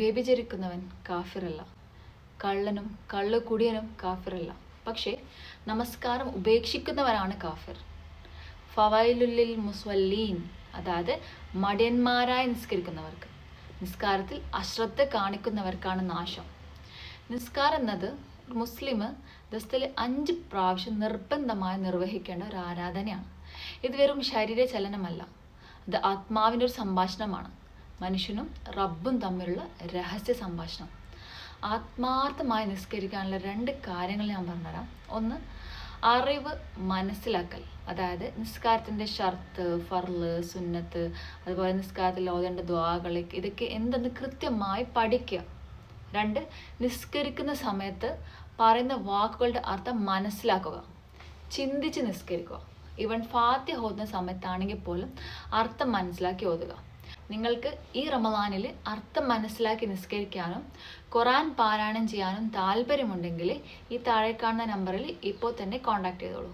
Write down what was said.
വ്യഭിചരിക്കുന്നവൻ കാഫിറല്ല, കള്ളനും കള്ളുകുടിയനും കാഫിറല്ല, പക്ഷേ നമസ്കാരം ഉപേക്ഷിക്കുന്നവരാണ് കാഫിർ. ഫവൈലുല്ലിൽ മുസ്വല്ലീൻ, അതായത് മടിയന്മാരായി നിസ്കരിക്കുന്നവർക്ക്, നിസ്കാരത്തിൽ അശ്രദ്ധ കാണിക്കുന്നവർക്കാണ് നാശം. നിസ്കാരം എന്നത് മുസ്ലിം ദിവസത്തിൽ 5 പ്രാവശ്യം നിർബന്ധമായി നിർവഹിക്കേണ്ട ഒരു ആരാധനയാണ്. ഇത് വെറും ശരീര ചലനമല്ല, അത് ആത്മാവിൻ്റെ ഒരു സംഭാഷണമാണ്. മനുഷ്യനും റബ്ബും തമ്മിലുള്ള രഹസ്യ സംഭാഷണം. ആത്മാർത്ഥമായി നിസ്കരിക്കാനുള്ള 2 കാര്യങ്ങൾ ഞാൻ പറഞ്ഞുതരാം. ഒന്ന്, അറിവ് മനസ്സിലാക്കൽ, അതായത് നിസ്കാരത്തിൻ്റെ ഷർത്ത്, ഫർള്, സുന്നത്ത്, അതുപോലെ നിസ്കാരത്തിൽ ഓതേണ്ട ദുആകൾ, ഇതൊക്കെ എന്തെന്ന് കൃത്യമായി പഠിക്കുക. 2, നിസ്കരിക്കുന്ന സമയത്ത് പറയുന്ന വാക്കുകളുടെ അർത്ഥം മനസ്സിലാക്കുക, ചിന്തിച്ച് നിസ്കരിക്കുക. ഈവൻ ഫാത്തിഹ ഓതുന്ന സമയത്താണെങ്കിൽ പോലും അർത്ഥം മനസ്സിലാക്കി ഓതുക. നിങ്ങൾക്ക് ഈ റമളാനിൽ അർത്ഥം മനസ്സിലാക്കി നിസ്കരിക്കാനും ഖുർആൻ പാരായണം ചെയ്യാനും താല്പര്യമുണ്ടെങ്കിൽ ഈ താഴെ കാണുന്ന നമ്പറിൽ ഇപ്പോൾ തന്നെ കോൺടാക്ട് ചെയ്തോളൂ.